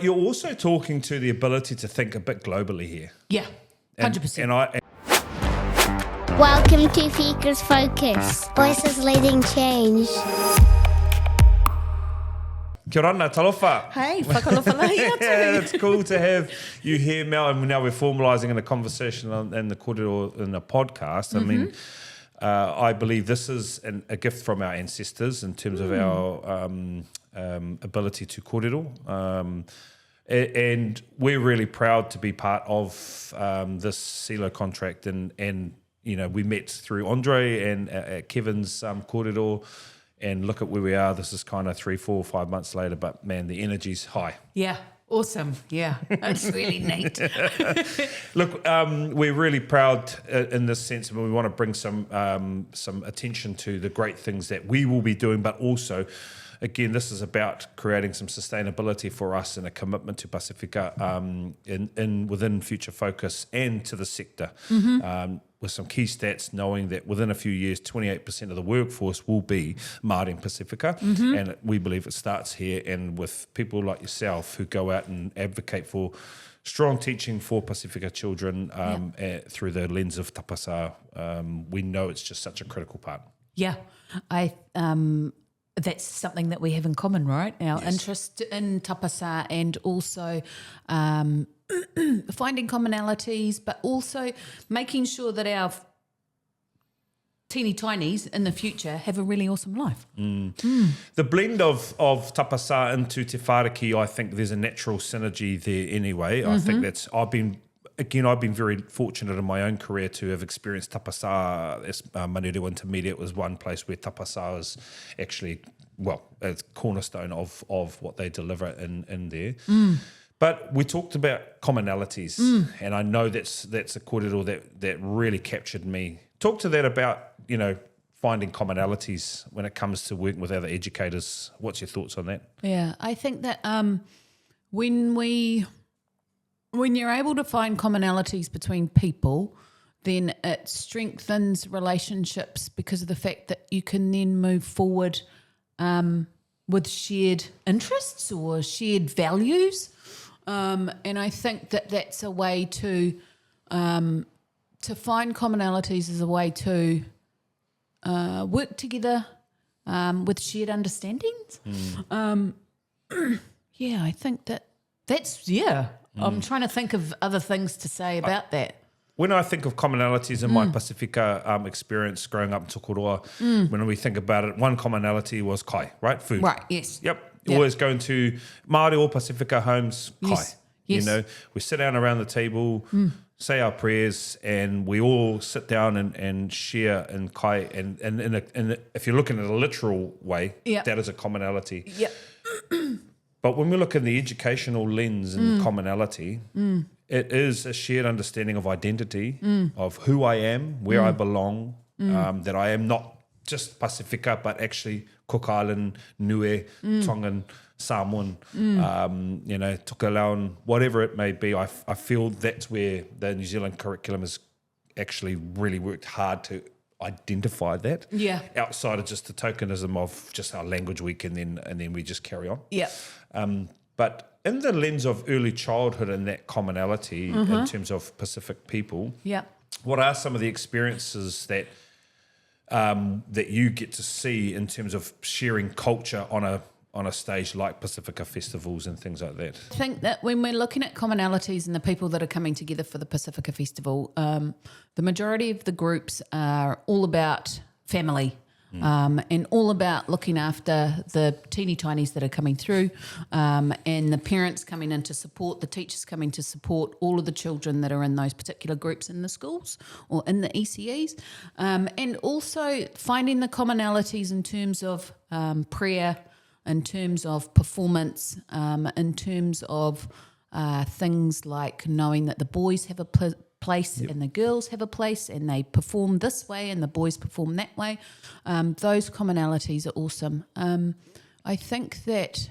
You're also talking to the ability to think a bit globally here. Yeah, 100%. Welcome to Fika's Focus. Voices leading change. Kia ora, talofa. Hey, whakalofalahi atu. It's cool to have you here, Mel, and now we're formalising in a conversation and the kōrero in a podcast. I mean, I believe this is a gift from our ancestors in terms of our ability to kōrero. And we're really proud to be part of this silo contract. And you know, we met through Andre and Kevin's kōrero, and look at where we are. This is kind of 3, 4, 5 months later, but man, the energy's high. Yeah, awesome. Yeah, that's really neat. Look, we're really proud in this sense, and we want to bring some attention to the great things that we will be doing, but also, again, this is about creating some sustainability for us and a commitment to Pasifika within Future Focus and to the sector. With some key stats, knowing that within a few years, 28% of the workforce will be Māori and Pasifika, and we believe it starts here. And with people like yourself who go out and advocate for strong teaching for Pasifika children through the lens of Tapasā, we know it's just such a critical part. Yeah, that's something that we have in common, right? Our interest in Tapasā and also finding commonalities, but also making sure that our teeny tinies in the future have a really awesome life. The blend of Tapasā into Te Whāriki, I think there's a natural synergy there anyway. I think I've been very fortunate in my own career to have experienced Tapasā. Manurewa Intermediate was one place where Tapasā is actually, it's cornerstone of what they deliver in there. But we talked about commonalities, and I know that's a kōrero that really captured me. Talk to that about, finding commonalities when it comes to working with other educators. What's your thoughts on that? Yeah, I think that when you're able to find commonalities between people, then it strengthens relationships because of the fact that you can then move forward with shared interests or shared values. And I think that that's a way to find commonalities is a way to work together with shared understandings. I think that's. I'm trying to think of other things to say about that. When I think of commonalities in my Pasifika experience growing up in Tokoroa, when we think about it, one commonality was kai, right? Food. Right, yes. Yep. Always going to Māori or Pasifika homes, kai. Yes. We sit down around the table, say our prayers, and we all sit down and share in kai. And if you're looking at a literal way, that is a commonality. Yep. But when we look in the educational lens and commonality, it is a shared understanding of identity, of who I am, where I belong, that I am not just Pasifika, but actually Cook Island, Niue, Tongan, Samoan, Tokelauan, whatever it may be. I feel that's where the New Zealand curriculum has actually really worked hard to identify that. Yeah. Outside of just the tokenism of just our language week and then we just carry on. Yeah. But in the lens of early childhood and that commonality in terms of Pacific people, what are some of the experiences that you get to see in terms of sharing culture on a stage like Pasifika festivals and things like that? I think that when we're looking at commonalities and the people that are coming together for the Pasifika Festival, the majority of the groups are all about family. And all about looking after the teeny tinies that are coming through, and the parents coming in to support, the teachers coming to support all of the children that are in those particular groups in the schools or in the ECEs, and also finding the commonalities in terms of prayer, in terms of performance, in terms of things like knowing that the boys have a place and the girls have a place and they perform this way and the boys perform that way. Those commonalities are awesome. I think that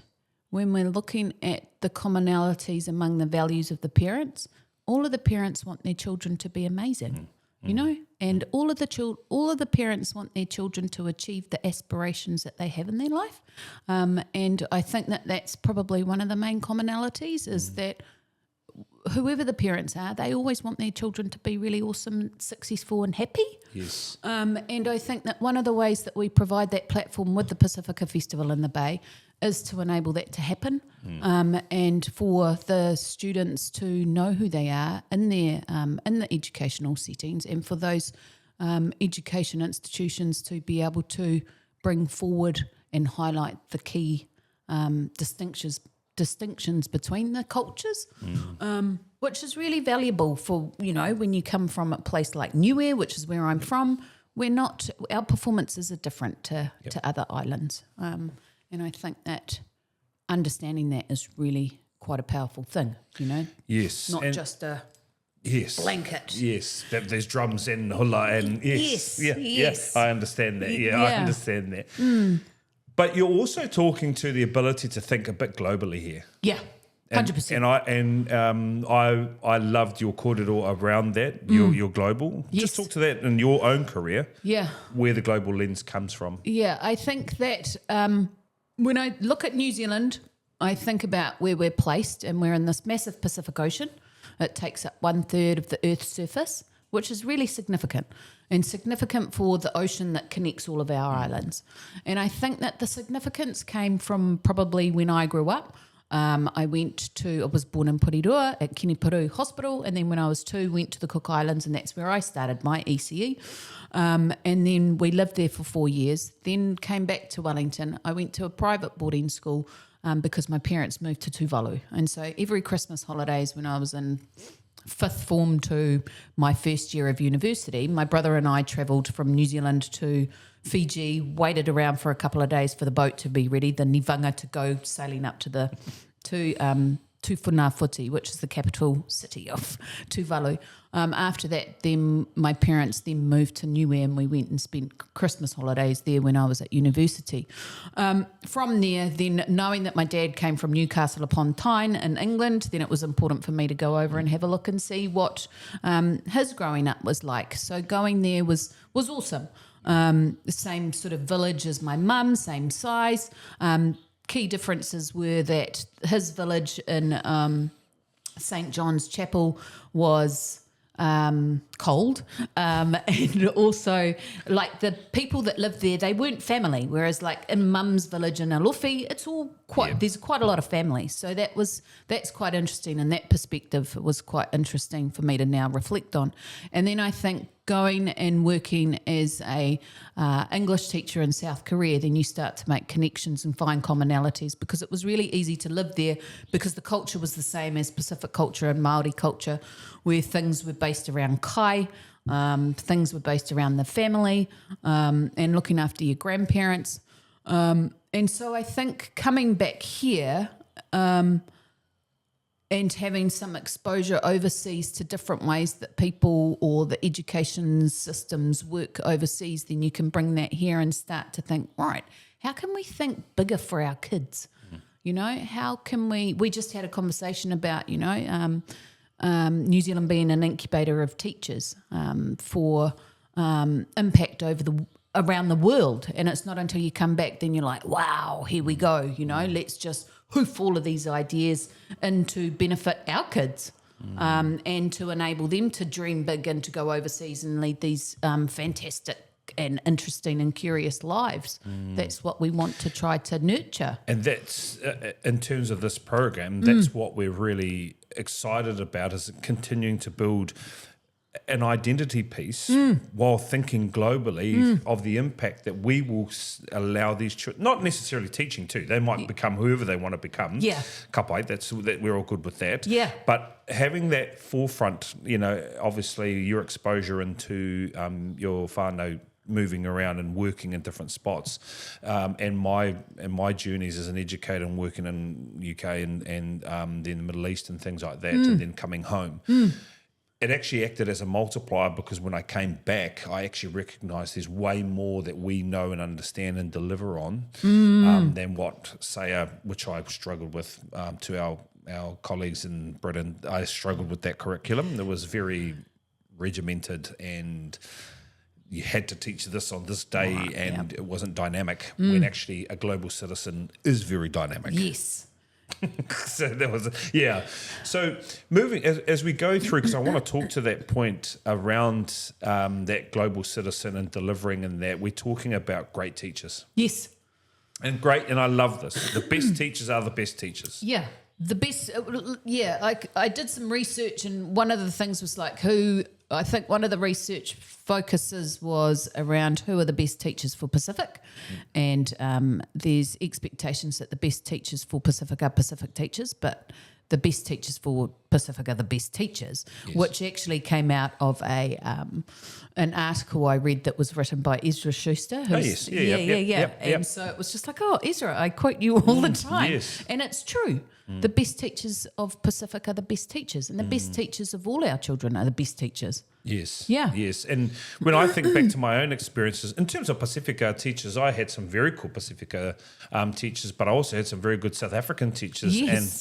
when we're looking at the commonalities among the values of the parents, all of the parents want their children to be amazing. you know, and all of the parents want their children to achieve the aspirations that they have in their life. And I think that that's probably one of the main commonalities is that whoever the parents are, they always want their children to be really awesome, successful and happy. Yes. And I think that one of the ways that we provide that platform with the Pasifika Festival in the Bay is to enable that to happen, and for the students to know who they are in their in the educational settings, and for those education institutions to be able to bring forward and highlight the key distinctions between the cultures, which is really valuable for, you know, when you come from a place like Niue, which is where I'm from, our performances are different to other islands. And I think that understanding that is really quite a powerful thing, you know? Yes. Not just a blanket. Yes, there's drums and hula and yes. I understand that. Yeah, I understand that. But you're also talking to the ability to think a bit globally here. Yeah, 100%. And I loved your kōrero around that. You're global. Yes. Just talk to that in your own career. Yeah. Where the global lens comes from. Yeah, I think that when I look at New Zealand, I think about where we're placed, and we're in this massive Pacific Ocean. It takes up 1/3 of the Earth's surface, which is really significant, and significant for the ocean that connects all of our islands. And I think that the significance came from probably when I grew up. I was born in Porirua at Kiniparu Hospital, and then when I was 2, went to the Cook Islands, and that's where I started my ECE. And then we lived there for 4 years, then came back to Wellington. I went to a private boarding school because my parents moved to Tuvalu. And so every Christmas holidays when I was in 5th form to my first year of university, my brother and I travelled from New Zealand to Fiji, waited around for a couple of days for the boat to be ready, the Nivanga to go sailing up to Funafuti, which is the capital city of Tuvalu. After that, then my parents then moved to Niue, and we went and spent Christmas holidays there when I was at university. From there, then knowing that my dad came from Newcastle upon Tyne in England, then it was important for me to go over and have a look and see what his growing up was like. So going there was awesome. The same sort of village as my mum, same size. Key differences were that his village in St. John's Chapel was cold, and also like the people that lived there, they weren't family, whereas like in Mum's village in Alofi, it's all there's quite a lot of family. So that's quite interesting, and that perspective was quite interesting for me to now reflect on. And then I think going and working as a English teacher in South Korea, then you start to make connections and find commonalities, because it was really easy to live there because the culture was the same as Pacific culture and Māori culture, where things were based around kai, things were based around the family, and looking after your grandparents. And so I think coming back here and having some exposure overseas to different ways that people or the education systems work overseas, then you can bring that here and start to think, right, how can we think bigger for our kids? You know, how can we just had a conversation about, you know, New Zealand being an incubator of teachers for impact around the world. And it's not until you come back then you're like, wow, here we go, you know, let's just hoof all of these ideas in to benefit our kids, and to enable them to dream big and to go overseas and lead these fantastic and interesting and curious lives. That's what we want to try to nurture. And that's, in terms of this program, that's what we're really excited about, is continuing to build an identity piece while thinking globally of the impact that we will allow these children, not necessarily teaching too, they might become whoever they want to become. Yeah. Kapai, that we're all good with that. Yeah. But having that forefront, you know, obviously your exposure into your whānau moving around and working in different spots, and my journeys as an educator and working in UK and then the Middle East and things like that, and then coming home. It actually acted as a multiplier, because when I came back, I actually recognised there's way more that we know and understand and deliver on than what, say, which I struggled with to our colleagues in Britain. I struggled with that curriculum. It was very regimented and you had to teach this on this day, and it wasn't dynamic, when actually a global citizen is very dynamic. Yes. So that was, So moving, as we go through, because I want to talk to that point around that global citizen and delivering, and that we're talking about great teachers. Yes. And I love this. The best teachers are the best teachers. Yeah. The best, I did some research, and one of the things was like I think one of the research focuses was around who are the best teachers for Pacific, and there's expectations that the best teachers for Pacific are Pacific teachers, but the best teachers for Pacific are the best teachers, which actually came out of an article I read that was written by Ezra Schuster. Who's, And so it was just like, oh, Ezra, I quote you all the time. Yes. And it's true. The best teachers of Pacific are the best teachers, and the best teachers of all our children are the best teachers. Yes. Yeah. Yes. And when I think back to my own experiences, in terms of Pasifika teachers, I had some very cool Pasifika teachers, but I also had some very good South African teachers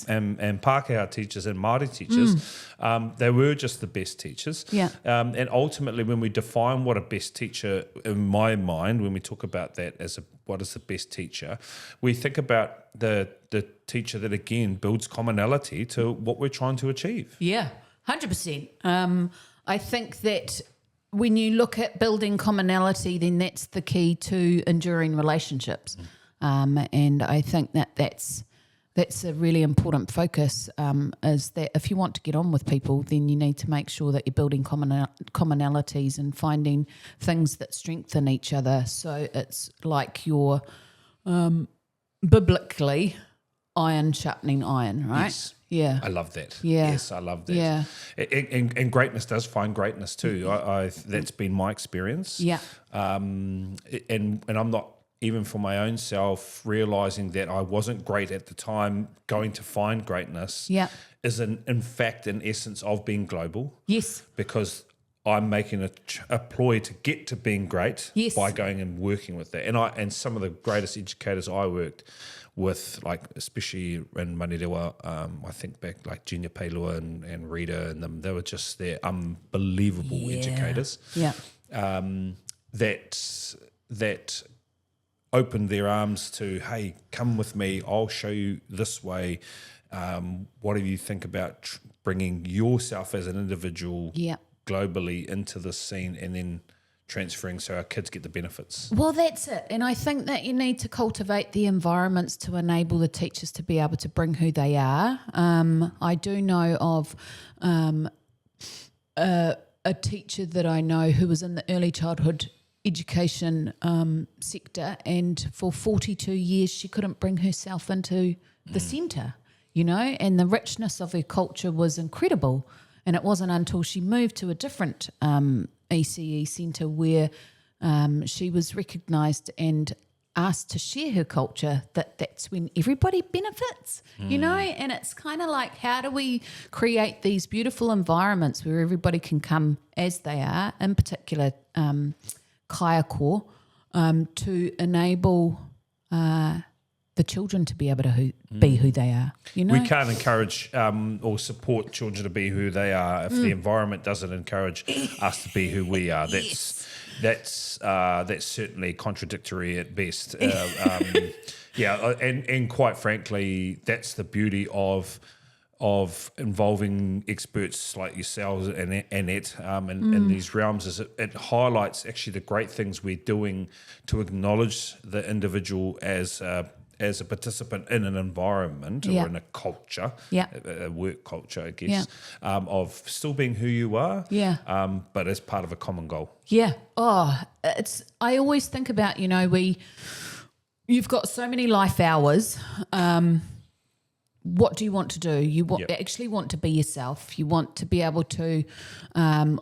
and Pākehā teachers and Māori teachers. They were just the best teachers. Yeah. And ultimately, when we define what a best teacher, in my mind, when we talk about that as what is the best teacher, we think about the teacher that, again, builds commonality to what we're trying to achieve. Yeah, 100%. I think that when you look at building commonality, then that's the key to enduring relationships. And I think that's a really important focus, is that if you want to get on with people, then you need to make sure that you're building commonalities and finding things that strengthen each other. So it's like you're biblically iron sharpening iron, right? Yes. Yeah. I love that. Yeah. Yes, I love that. Yeah. And greatness does find greatness too. That's been my experience. Yeah. And I'm not, even for my own self, realising that I wasn't great at the time, going to find greatness is in fact an essence of being global. Yes. Because I'm making a ploy to get to being great by going and working with that. And some of the greatest educators I worked with, like especially in Manirewa, I think back like Gina Peilua and Rita and them, they were just they're unbelievable educators. Yeah. That opened their arms to, hey, come with me, I'll show you this way. What do you think about bringing yourself as an individual globally into this scene and then transferring so our kids get the benefits? Well, that's it. And I think that you need to cultivate the environments to enable the teachers to be able to bring who they are. I do know of a teacher that I know who was in the early childhood education sector, and for 42 years she couldn't bring herself into the centre, and the richness of her culture was incredible. And it wasn't until she moved to a different ECE centre where she was recognised and asked to share her culture that's when everybody benefits, and it's kind of like, how do we create these beautiful environments where everybody can come as they are, in particular kaiako, to enable the children to be able to be who they are. We can't encourage or support children to be who they are if the environment doesn't encourage us to be who we are. That's certainly contradictory at best. And quite frankly, that's the beauty of involving experts like yourselves and Annette in these realms, is it highlights actually the great things we're doing to acknowledge the individual as a participant in an environment or in a culture, a work culture, I guess, of still being who you are, but as part of a common goal. Yeah. Oh, I always think about, you've got so many life hours. What do you want to do? You actually want to be yourself. You want to be able to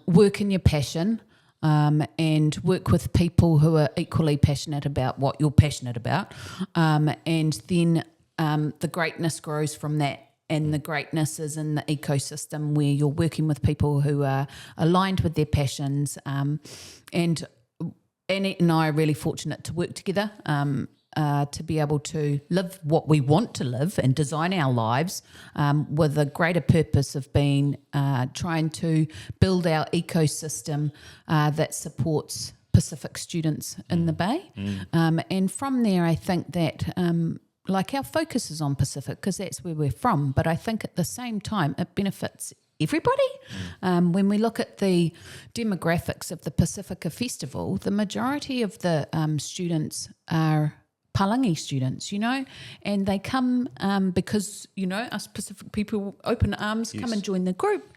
work in your passion, and work with people who are equally passionate about what you're passionate about. And then the greatness grows from that. And the greatness is in the ecosystem where you're working with people who are aligned with their passions. And Annette and I are really fortunate to work together. to be able to live what we want to live and design our lives with a greater purpose of being trying to build our ecosystem that supports Pacific students in the Bay. And from there, I think that like our focus is on Pacific because that's where we're from, but I think at the same time it benefits everybody. When we look at the demographics of the Pasifika Festival, the majority of the students are Palangi students, and they come because, us Pacific people, open arms, come and join the group.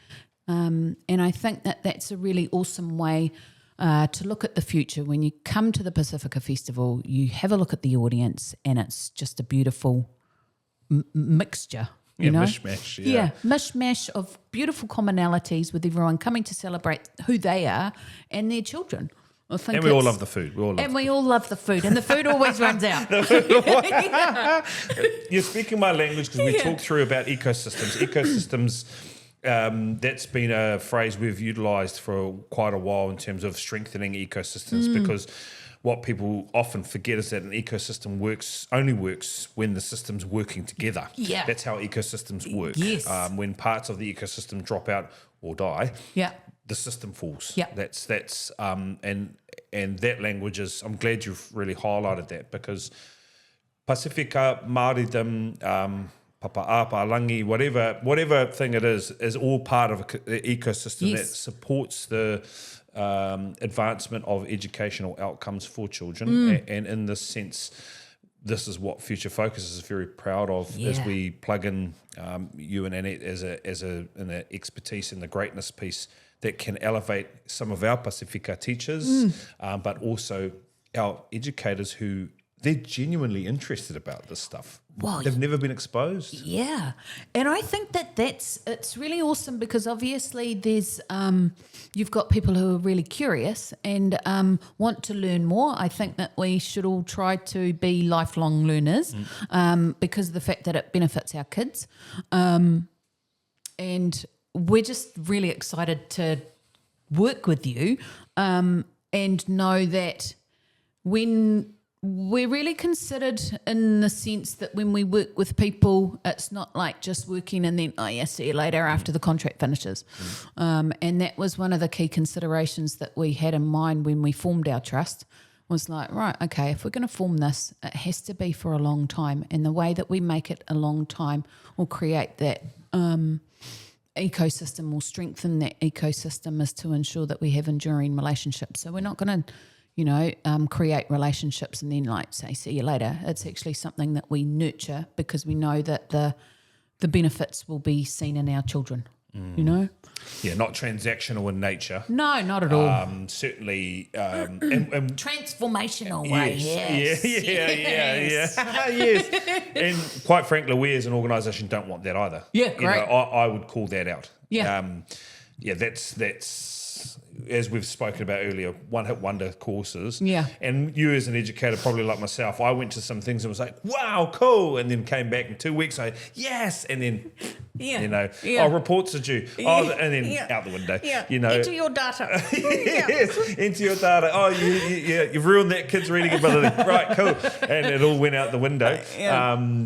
And I think that that's a really awesome way to look at the future. When you come to the Pasifika Festival, you have a look at the audience and it's just a beautiful mixture. Mishmash. Yeah, mishmash of beautiful commonalities with everyone coming to celebrate who they are and their children. And we all love the food. We all love the food, and the food always runs out. You're speaking my language because we talk through about ecosystems. That's been a phrase we've utilised for quite a while in terms of strengthening ecosystems because what people often forget is that an ecosystem only works when the system's working together. Yeah. That's how ecosystems work. Yes. When parts of the ecosystem drop out or die, the system falls. Yeah. That's and that language is, I'm glad you've really highlighted that because Pasifika, Māoridom, Papa'ā, Palangi, whatever thing it is all part of an ecosystem that supports the advancement of educational outcomes for children. And in this sense, this is what Future Focus is very proud of as we plug in you and Annette as an expertise in the greatness piece that can elevate some of our Pasifika teachers, but also our educators who they're genuinely interested about this stuff. Well, they've never been exposed. Yeah, and I think it's really awesome because obviously there's you've got people who are really curious and want to learn more. I think that we should all try to be lifelong learners because of the fact that it benefits our kids, and we're just really excited to work with you and know that when we're really considered in the sense that when we work with people, it's not like just working and then, see you later after the contract finishes. And that was one of the key considerations that we had in mind when we formed our trust was like, right, okay, if we're going to form this, it has to be for a long time. And the way that we make it a long time will create that ecosystem, will strengthen that ecosystem is to ensure that we have enduring relationships. So we're not going to create relationships and then say, see you later. It's actually something that we nurture because we know that the benefits will be seen in our children, Yeah, not transactional in nature. No, not at all. Certainly. And transformational way, yes. Yes. And quite frankly, we as an organisation don't want that either. Yeah, great. I would call that out. Yeah. That's as we've spoken about earlier, one-hit wonder courses. Yeah. And you as an educator, probably like myself, I went to some things and was like, wow, cool. And then came back in 2 weeks, yes. And then, reports are due. And then out the window. Yeah. Enter your data. Yes, into your data. You've ruined that kid's reading ability. Right, cool. And it all went out the window.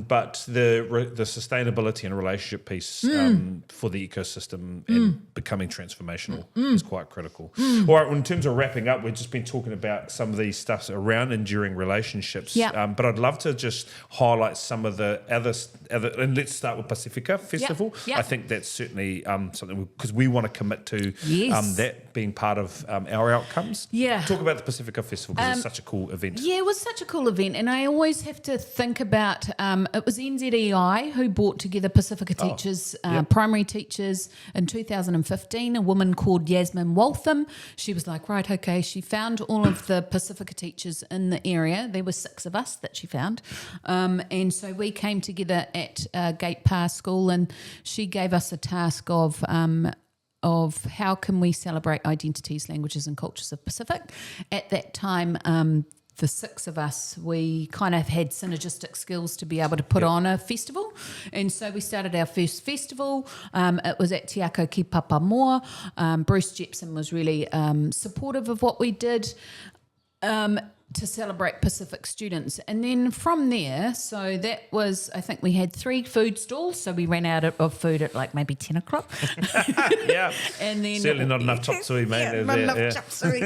But the sustainability and relationship piece for the ecosystem and becoming transformational is quite critical. All right, well, in terms of wrapping up, we've just been talking about some of these stuffs around enduring relationships. But I'd love to just highlight some of the other and let's start with Pasifika Festival. I think that's certainly something because we want to commit to that being part of our outcomes. Talk about the Pasifika Festival because it's such a cool event. Yeah, it was such a cool event, and I always have to think about it was NZEI who brought together Pasifika teachers, primary teachers in 2015. A woman called Yasmin Waltham. She was like, right, okay. She found all of the Pasifika teachers in the area. There were 6 of us that she found, and so we came together at Gate Pass School, and she gave us a task of how can we celebrate identities, languages and cultures of Pacific. At that time, the 6 of us, we kind of had synergistic skills to be able to put on a festival. And so we started our first festival. It was at Te Ako ki Papamoa. Bruce Jepson was really supportive of what we did. to celebrate Pacific students. And then from there, so that was, I think we had 3 food stalls, so we ran out of food at like maybe 10 o'clock. Yeah. And then Certainly not enough chop suey, mate. not enough chop suey.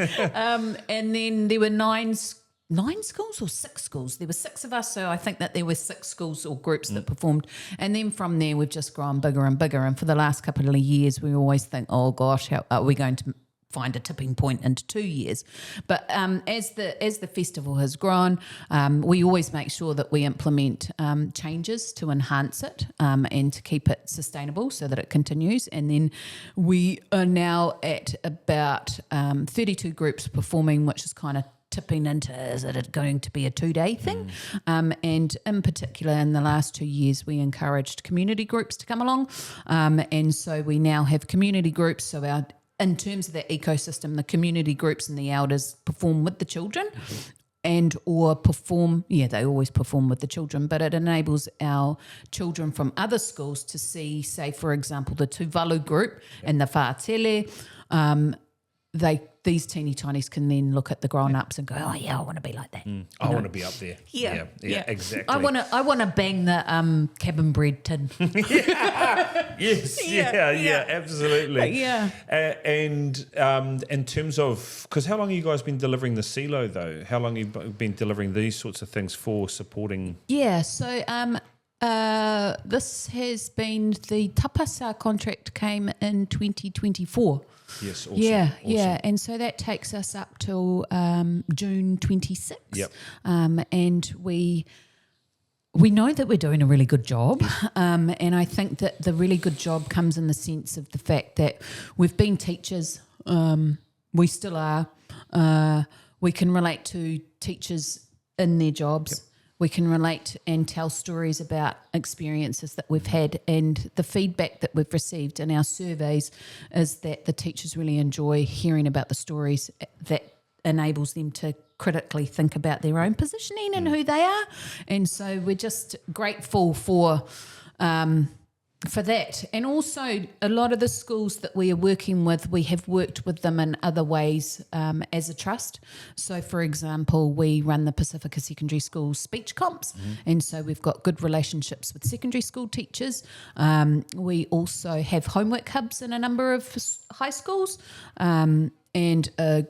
And then there were 9 schools or 6 schools. There were 6 of us, so I think that there were 6 schools or groups that performed. And then from there, we've just grown bigger and bigger. And for the last couple of years, we always think, oh gosh, how are we going to find a tipping point into 2 years? But as the festival has grown, we always make sure that we implement changes to enhance it and to keep it sustainable so that it continues. And then we are now at about 32 groups performing, which is kind of tipping into, is it going to be a 2-day thing? And in particular, in the last 2 years, we encouraged community groups to come along. And so we now have community groups. So in terms of the ecosystem, the community groups and the elders perform with the children they always perform with the children, but it enables our children from other schools to see, say, for example, the Tuvalu group and the Whātele. These teeny tinies can then look at the grown-ups and go, oh yeah, I want to be like that. I want to be up there. Yeah, exactly. I want to bang the cabin bread tin. Yes, yeah, absolutely. Yeah. And in terms of, because how long have you guys been delivering the silo though? How long have you been delivering these sorts of things for supporting? Yeah, so this has been, the Tapasā contract came in 2024. Yes, awesome. Yeah. And so that takes us up till June 26. Yep. And we know that we're doing a really good job. And I think that the really good job comes in the sense of the fact that we've been teachers. We still are. We can relate to teachers in their jobs. Yep. We can relate and tell stories about experiences that we've had, and the feedback that we've received in our surveys is that the teachers really enjoy hearing about the stories that enables them to critically think about their own positioning and who they are. And so we're just grateful for that. And also a lot of the schools that we are working with, we have worked with them in other ways as a trust. So for example, we run the Pasifika Secondary School speech comps, and so we've got good relationships with secondary school teachers. We also have homework hubs in a number of high schools, and a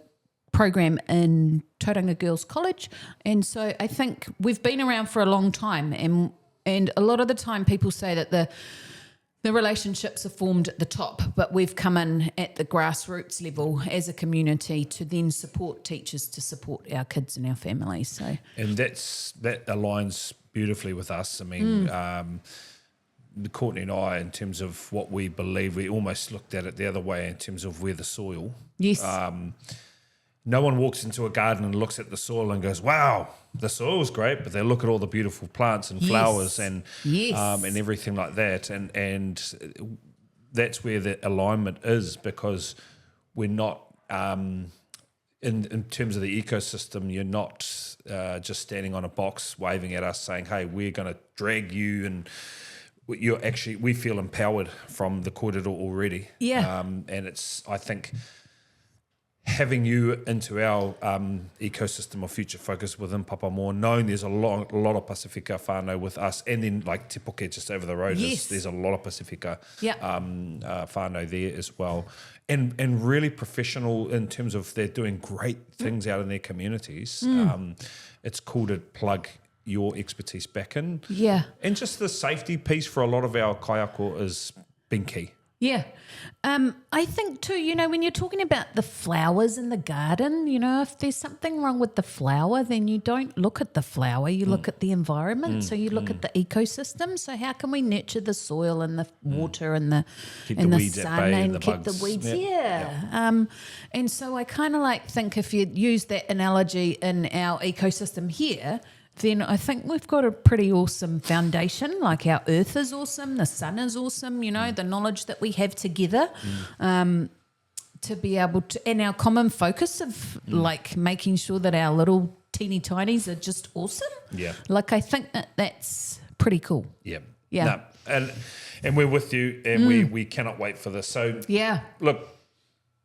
program in Tauranga Girls College. And so I think we've been around for a long time, and a lot of the time people say that the relationships are formed at the top, but we've come in at the grassroots level as a community to then support teachers to support our kids and our families. So, and that aligns beautifully with us. I mean, Courtney and I, in terms of what we believe, we almost looked at it the other way in terms of where the soil. Yes. No one walks into a garden and looks at the soil and goes, wow, the soil's great, but they look at all the beautiful plants and flowers and everything like that. And that's where the alignment is, because we're not, in terms of the ecosystem, you're not just standing on a box waving at us saying, hey, we're going to drag you, and we feel empowered from the kōrero already. Yeah. And it's, I think, having you into our ecosystem of future focus within Papamoa, knowing there's a lot of Pasifika whānau with us, and then like Te Puke just over the road, there's a lot of Pasifika whānau there as well, and really professional in terms of they're doing great things out in their communities. It's cool to plug your expertise back in. Yeah. And just the safety piece for a lot of our kaiako has been key. Yeah. I think too, when you're talking about the flowers in the garden, if there's something wrong with the flower, then you don't look at the flower, you look at the environment. So you look at the ecosystem. So how can we nurture the soil and the water and the weeds sun at bay and the keep bugs. the weeds? Yeah. And so I kind of think if you use that analogy in our ecosystem here, then I think we've got a pretty awesome foundation. Like our earth is awesome, the sun is awesome, the knowledge that we have together to be able to, and our common focus of making sure that our little teeny tinies are just awesome. Yeah. I think that's pretty cool. Yeah. Yeah. No, and we're with you, and we cannot wait for this. So yeah. Look,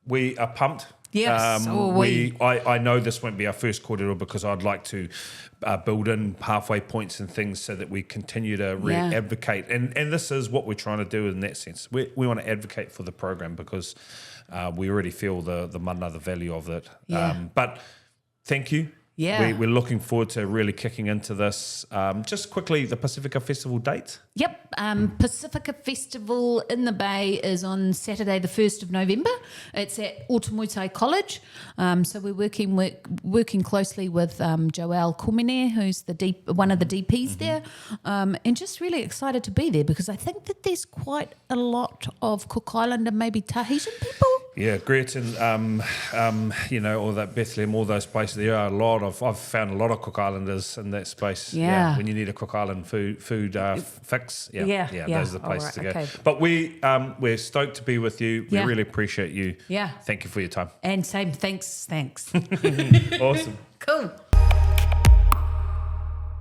we are pumped. Yes, I know this won't be our first kōrero because I'd like to build in halfway points and things so that we continue to really advocate. And this is what we're trying to do in that sense. We want to advocate for the program because we already feel the mana, the value of it. Yeah. But thank you. Yeah. We're looking forward to really kicking into this. Just quickly, the Pasifika Festival date? Yep. Pasifika Festival in the Bay is on Saturday, the 1st of November. It's at Otamuitai College. So we're working closely with Joelle Komine, who's one of the DPs there, and just really excited to be there because I think that there's quite a lot of Cook Island and maybe Tahitian people. Yeah, Greaton, all that Bethlehem, all those places. There are I've found a lot of Cook Islanders in that space. Yeah. When you need a Cook Island food fix. Yeah. Those are the places to go. Okay. But we're stoked to be with you. We Yeah. really appreciate you. Yeah. Thank you for your time. And same, thanks. Awesome. Cool.